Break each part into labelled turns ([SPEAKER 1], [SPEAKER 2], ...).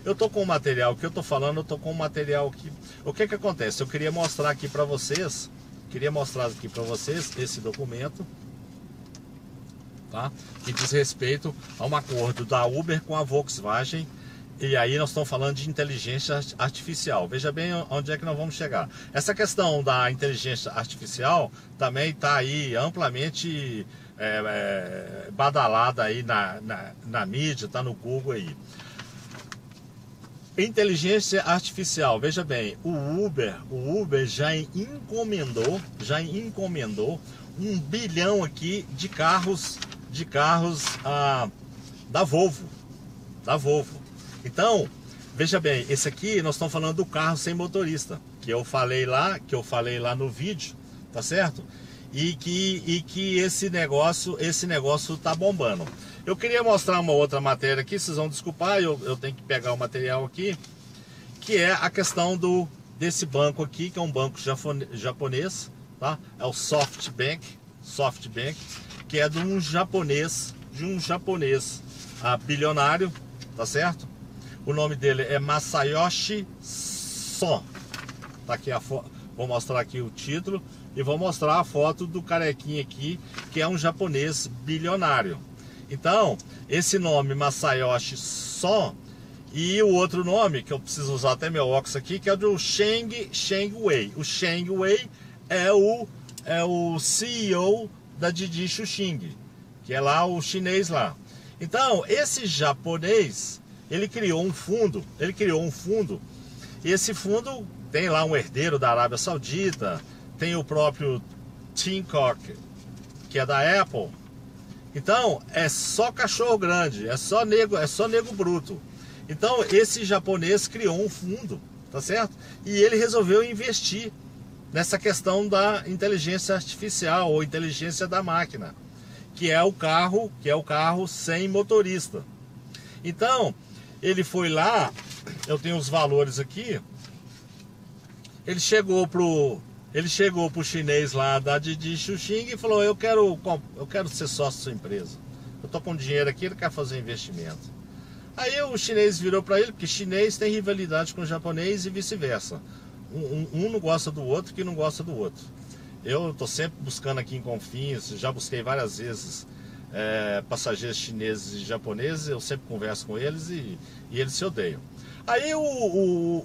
[SPEAKER 1] Eu tô com o material que eu tô falando, eu tô com o material aqui. O que que acontece? Eu queria mostrar aqui para vocês, esse documento, tá? Que diz respeito a um acordo da Uber com a Volkswagen. E aí nós estamos falando de inteligência artificial. Veja bem onde é que nós vamos chegar. Essa questão da inteligência artificial também está aí amplamente badalada aí na mídia, está no Google aí. Inteligência artificial, veja bem, o Uber já encomendou 1 bilhão aqui de carros da Volvo. Então, veja bem, esse aqui nós estamos falando do carro sem motorista, que eu falei lá no vídeo, tá certo? E que esse negócio tá bombando. Eu queria mostrar uma outra matéria aqui, vocês vão desculpar, eu tenho que pegar o material aqui, que é a questão desse banco aqui, que é um banco japonês, tá? É o SoftBank, que é de um japonês bilionário, tá certo? O nome dele é Masayoshi Son. Tá aqui a foto. Vou mostrar aqui o título e vou mostrar a foto do carequinha aqui, que é um japonês bilionário. Então, esse nome Masayoshi Son e o outro nome, que eu preciso usar até meu óculos aqui, que é do Cheng Wei. O Cheng Wei é o CEO da Didi Chuxing, que é lá o chinês lá. Então, esse japonês, ele criou um fundo, e esse fundo tem lá um herdeiro da Arábia Saudita, tem o próprio Tim Cook, que é da Apple. Então, é só cachorro grande, é só nego bruto. Então, esse japonês criou um fundo, tá certo? E ele resolveu investir nessa questão da inteligência artificial ou inteligência da máquina, que é o carro sem motorista. Então, ele foi lá, eu tenho os valores aqui. Ele chegou pro chinês lá da Didi Chuxing e falou: eu quero ser sócio da sua empresa. Eu tô com dinheiro aqui, ele quer fazer investimento. Aí o chinês virou para ele, porque chinês tem rivalidade com o japonês e vice-versa. Um não gosta do outro, que não gosta do outro. Eu tô sempre buscando aqui em Confins, já busquei várias vezes passageiros chineses e japoneses, eu sempre converso com eles e eles se odeiam. Aí o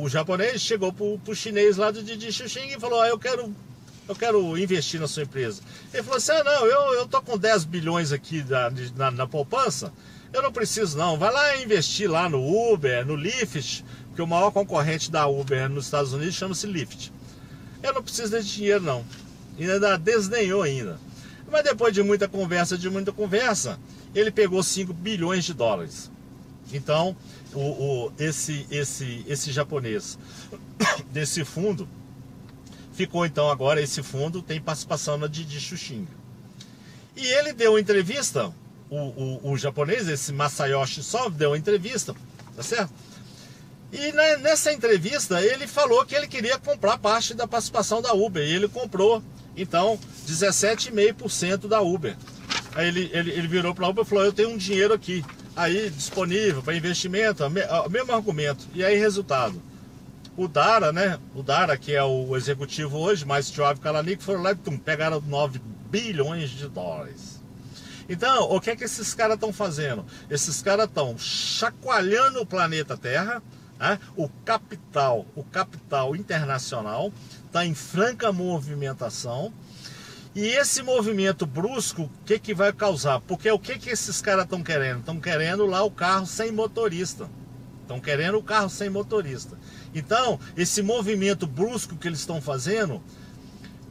[SPEAKER 1] japonês chegou pro chinês lá do Didi Chuxing e falou: eu quero investir na sua empresa. Ele falou assim: não, eu tô com 10 bilhões aqui na poupança, eu não preciso não, vai lá investir lá no Uber, no Lyft, porque o maior concorrente da Uber nos Estados Unidos chama-se Lyft. Eu não preciso desse dinheiro não. E ainda desdenhou ainda. Mas depois de muita conversa, ele pegou 5 bilhões de dólares. Então, esse japonês desse fundo ficou, então, agora esse fundo tem participação na Didi Chuxing. E ele deu uma entrevista, o japonês, esse Masayoshi Son, deu uma entrevista, tá certo? E nessa entrevista ele falou que ele queria comprar parte da participação da Uber. E ele comprou, então, 17,5% da Uber. Aí ele virou para a Uber e falou: eu tenho um dinheiro aqui, aí disponível para investimento, o mesmo argumento. E aí, resultado, o Dara, que é o executivo hoje, mais Joab Kalanick, foram lá e pegaram 9 bilhões de dólares. Então, o que é que esses caras estão fazendo? Esses caras estão chacoalhando o planeta Terra. O capital internacional está em franca movimentação, e esse movimento brusco, o que vai causar? Porque o que esses caras estão querendo? Estão querendo lá o carro sem motorista. Então, esse movimento brusco que eles estão fazendo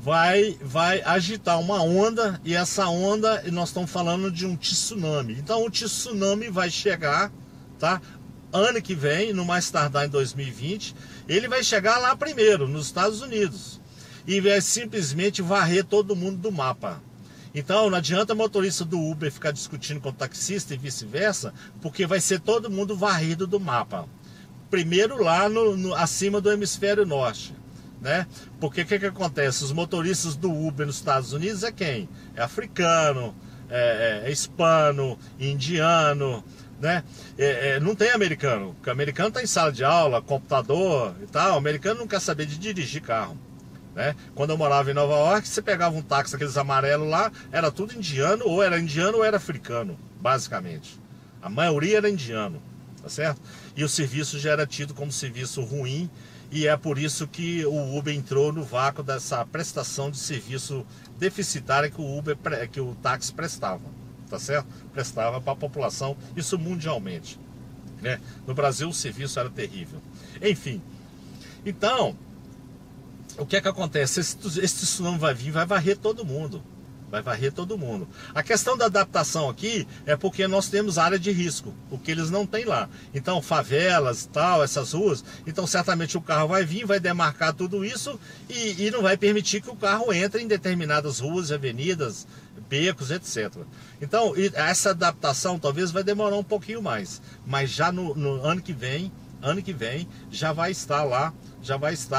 [SPEAKER 1] vai agitar uma onda, e essa onda, nós estamos falando de um tsunami. Então, o tsunami vai chegar, tá? Ano que vem, no mais tardar em 2020, ele vai chegar lá primeiro, nos Estados Unidos, e vai simplesmente varrer todo mundo do mapa. Então não adianta motorista do Uber ficar discutindo com o taxista e vice-versa, porque vai ser todo mundo varrido do mapa. Primeiro lá acima do hemisfério norte, né? Porque o que acontece? Os motoristas do Uber nos Estados Unidos é quem? É africano, é hispano, indiano, né? Não tem americano, porque o americano está em sala de aula, computador e tal. O americano não quer saber de dirigir carro, né? Quando eu morava em Nova York, você pegava um táxi, aqueles amarelos lá, era tudo indiano ou era africano, basicamente. A maioria era indiano, tá certo? E o serviço já era tido como serviço ruim, e é por isso que o Uber entrou no vácuo dessa prestação de serviço deficitária que o táxi prestava, tá certo? Prestava para a população, isso mundialmente, né? No Brasil o serviço era terrível. Enfim, então, o que é que acontece? Esse tsunami vai vir, vai varrer todo mundo. Vai varrer todo mundo. A questão da adaptação aqui é porque nós temos área de risco, o que eles não têm lá. Então, favelas e tal, essas ruas, então certamente o carro vai vir, vai demarcar tudo isso e não vai permitir que o carro entre em determinadas ruas, avenidas, becos, etc. Então, essa adaptação talvez vai demorar um pouquinho mais, mas já no ano que vem já vai estar lá,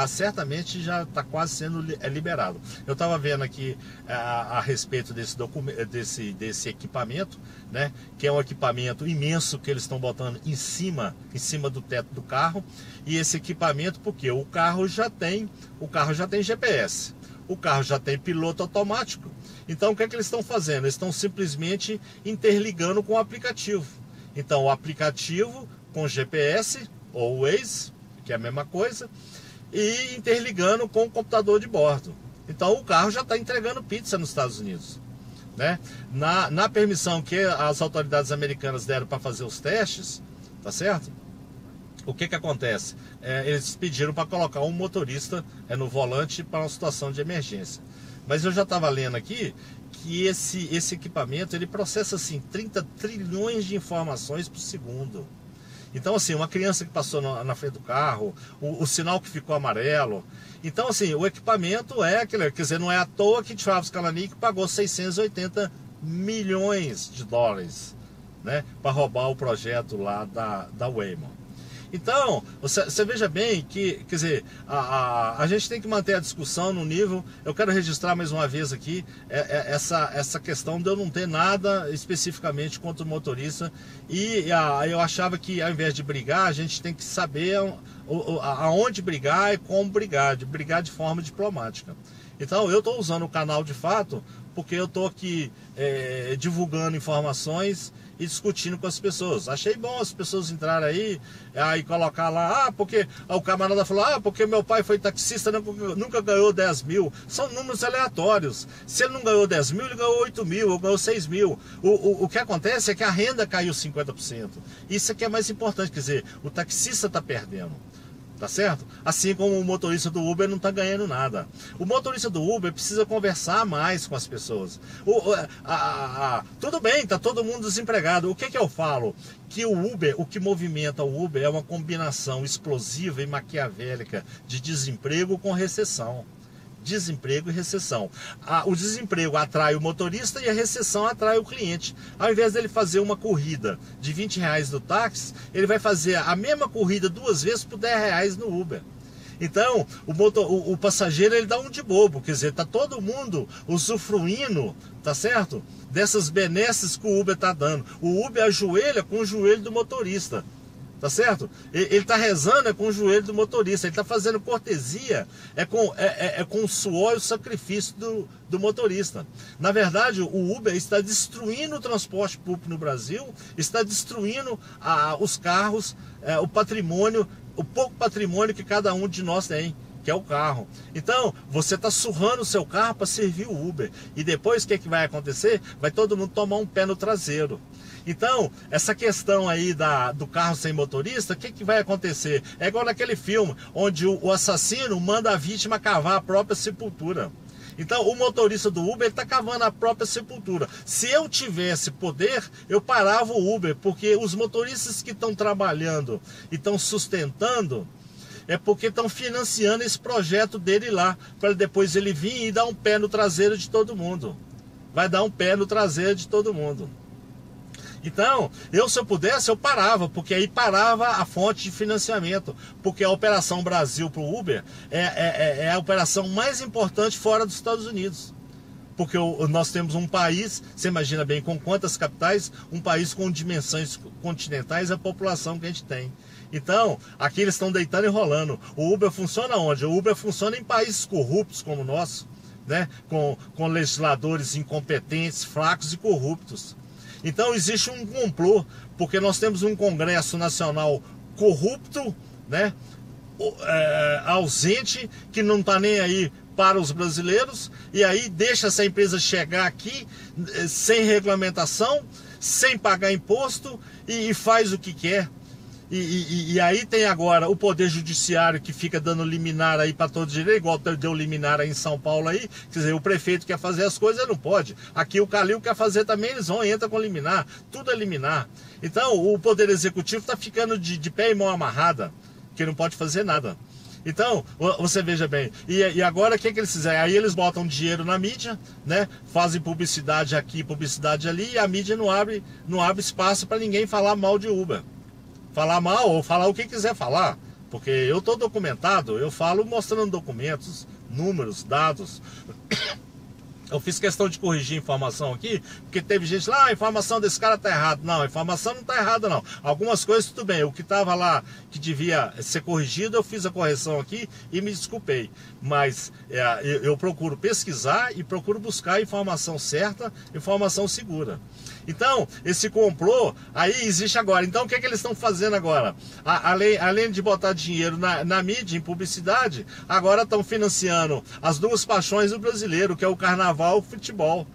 [SPEAKER 1] certamente já está quase sendo liberado. Eu estava vendo aqui a respeito desse equipamento, né, que é um equipamento imenso que eles estão botando em cima do teto do carro. E esse equipamento, porque o carro já tem GPS, o carro já tem piloto automático. Então o que é que eles estão fazendo? Eles estão simplesmente interligando com o aplicativo. Então o aplicativo com GPS ou Waze, que é a mesma coisa, e interligando com o computador de bordo. Então o carro já está entregando pizza nos Estados Unidos, né? Na permissão que as autoridades americanas deram para fazer os testes, tá certo? O que acontece? Eles pediram para colocar um motorista no volante para uma situação de emergência. Mas eu já estava lendo aqui que esse equipamento ele processa assim 30 trilhões de informações por segundo. Então, assim, uma criança que passou na frente do carro, o sinal que ficou amarelo. Então, assim, o equipamento é aquele, quer dizer, não é à toa que Travis Kalanick pagou 680 milhões de dólares, né, para roubar o projeto lá da Waymo. Então, você veja bem que, quer dizer, a gente tem que manter a discussão no nível. Eu quero registrar mais uma vez aqui essa questão de eu não ter nada especificamente contra o motorista. E eu achava que ao invés de brigar, a gente tem que saber aonde brigar e como brigar de forma diplomática. Então, eu estou usando o canal de fato porque eu estou aqui divulgando informações e discutindo com as pessoas. Achei bom as pessoas entrarem aí colocar lá, porque o camarada falou, porque meu pai foi taxista, nunca ganhou 10 mil. São números aleatórios. Se ele não ganhou 10 mil, ele ganhou 8 mil, ou ganhou 6 mil. O que acontece é que a renda caiu 50%. Isso aqui é mais importante, quer dizer, o taxista está perdendo. Tá certo? Assim como o motorista do Uber não está ganhando nada. O motorista do Uber precisa conversar mais com as pessoas. Tudo bem, tá todo mundo desempregado. O que eu falo? Que o que movimenta o Uber é uma combinação explosiva e maquiavélica de desemprego com recessão. Desemprego e recessão. O desemprego atrai o motorista e a recessão atrai o cliente. Ao invés dele fazer uma corrida de R$20 do táxi, ele vai fazer a mesma corrida 2 vezes por R$10 no Uber. Então, o passageiro ele dá um de bobo, quer dizer, tá todo mundo usufruindo, tá certo? Dessas benesses que o Uber tá dando. O Uber ajoelha com o joelho do motorista. Tá certo? Ele está rezando com o joelho do motorista, ele está fazendo cortesia com o suor e o sacrifício do motorista. Na verdade, o Uber está destruindo o transporte público no Brasil, está destruindo os carros, o patrimônio, o pouco patrimônio que cada um de nós tem, que é o carro. Então, você está surrando o seu carro para servir o Uber. E depois, o que vai acontecer? Vai todo mundo tomar um pé no traseiro. Então, essa questão aí do carro sem motorista, o que vai acontecer? É igual naquele filme, onde o assassino manda a vítima cavar a própria sepultura. Então, o motorista do Uber está cavando a própria sepultura. Se eu tivesse poder, eu parava o Uber, porque os motoristas que estão trabalhando e estão sustentando, é porque estão financiando esse projeto dele lá, para depois ele vir e dar um pé no traseiro de todo mundo. Vai dar um pé no traseiro de todo mundo. Então, se eu pudesse, eu parava, porque aí parava a fonte de financiamento, porque a Operação Brasil para o Uber é a operação mais importante fora dos Estados Unidos. porque nós temos um país, você imagina bem com quantas capitais, um país com dimensões continentais, a população que a gente tem. Então, aqui eles estão deitando e rolando. O Uber funciona onde? O Uber funciona em países corruptos como o nosso, né? Com legisladores incompetentes, fracos e corruptos. Então existe um complô, porque nós temos um Congresso Nacional corrupto, né? Ausente, que não está nem aí para os brasileiros, e aí deixa essa empresa chegar aqui sem regulamentação, sem pagar imposto e faz o que quer. E aí tem agora o Poder Judiciário que fica dando liminar aí para todo direito, igual deu liminar aí em São Paulo aí, quer dizer, o prefeito quer fazer as coisas, não pode. Aqui o Calil quer fazer também, eles vão, entra com liminar, tudo é liminar. Então o Poder Executivo está ficando de pé e mão amarrada, que não pode fazer nada. Então, você veja bem, e agora o que eles fizeram? Aí eles botam dinheiro na mídia, né? Fazem publicidade aqui, publicidade ali, e a mídia não abre espaço para ninguém falar mal de Uber. Falar mal ou falar o que quiser falar, porque eu estou documentado, eu falo mostrando documentos, números, dados. Eu fiz questão de corrigir a informação aqui, porque teve gente lá, a informação desse cara tá errada. Não, a informação não tá errada não. Algumas coisas tudo bem, o que estava lá que devia ser corrigido, eu fiz a correção aqui e me desculpei. Mas eu procuro pesquisar e procuro buscar a informação certa, informação segura. Então, esse complô, aí existe agora. Então, o que eles estão fazendo agora? Além de botar dinheiro na mídia, em publicidade, agora estão financiando as duas paixões do brasileiro, que é o carnaval e o futebol.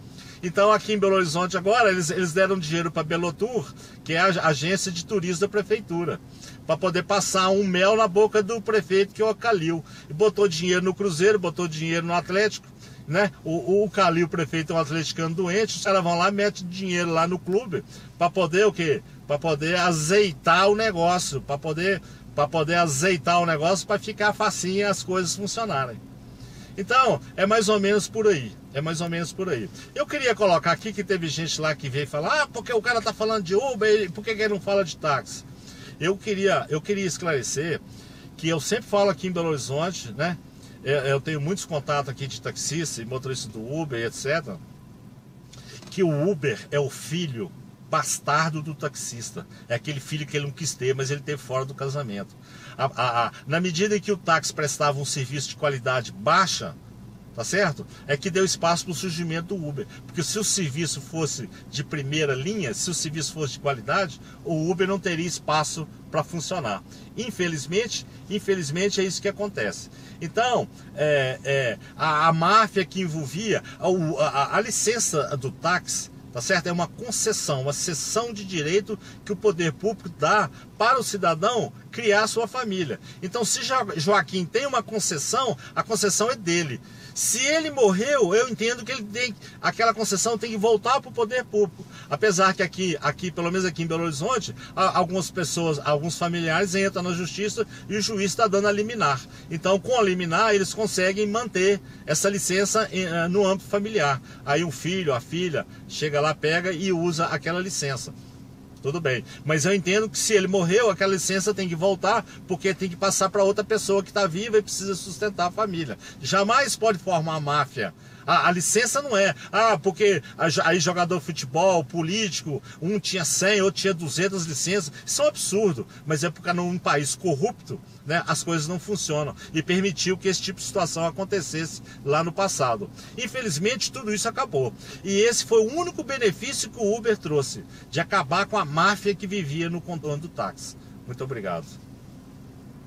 [SPEAKER 1] Então, aqui em Belo Horizonte agora, eles deram dinheiro para a Belotur, que é a agência de turismo da prefeitura, para poder passar um mel na boca do prefeito, que é o Calil. E botou dinheiro no Cruzeiro, botou dinheiro no Atlético. Né? O Calil, o prefeito, é um atleticano doente, os caras vão lá e metem dinheiro lá no clube para poder o quê? Para poder azeitar o negócio, para poder azeitar o negócio, para ficar facinho as coisas funcionarem. Então, é mais ou menos por aí. É mais ou menos por aí. Eu queria colocar aqui que teve gente lá que veio falar, porque o cara tá falando de Uber, por que ele não fala de táxi? Eu queria esclarecer que eu sempre falo aqui em Belo Horizonte, né? Eu tenho muitos contatos aqui de taxista e motorista do Uber, etc. Que o Uber é o filho bastardo do taxista. É aquele filho que ele não quis ter, mas ele teve fora do casamento. Na medida em que o táxi prestava um serviço de qualidade baixa, tá certo? É que deu espaço para o surgimento do Uber. Porque se o serviço fosse de primeira linha, se o serviço fosse de qualidade, o Uber não teria espaço para funcionar. Infelizmente é isso que acontece. Então, a máfia que envolvia a licença do táxi, tá certo? É uma concessão, uma cessão de direito que o poder público dá para o cidadão criar sua família. Então, se Joaquim tem uma concessão, a concessão é dele. Se ele morreu, eu entendo que aquela concessão tem que voltar para o poder público. Apesar que aqui, pelo menos aqui em Belo Horizonte, algumas pessoas, alguns familiares entram na justiça e o juiz está dando a liminar. Então, com a liminar, eles conseguem manter essa licença no âmbito familiar. Aí o filho, a filha, chega lá, pega e usa aquela licença. Tudo bem, mas eu entendo que se ele morreu, aquela licença tem que voltar, porque tem que passar para outra pessoa que está viva e precisa sustentar a família. Jamais pode formar máfia. A licença não é, porque aí jogador de futebol, político, um tinha 100, outro tinha 200 licenças. Isso é um absurdo, mas é porque num país corrupto, né, as coisas não funcionam e permitiu que esse tipo de situação acontecesse lá no passado. Infelizmente, tudo isso acabou. E esse foi o único benefício que o Uber trouxe, de acabar com a máfia que vivia no contorno do táxi. Muito obrigado.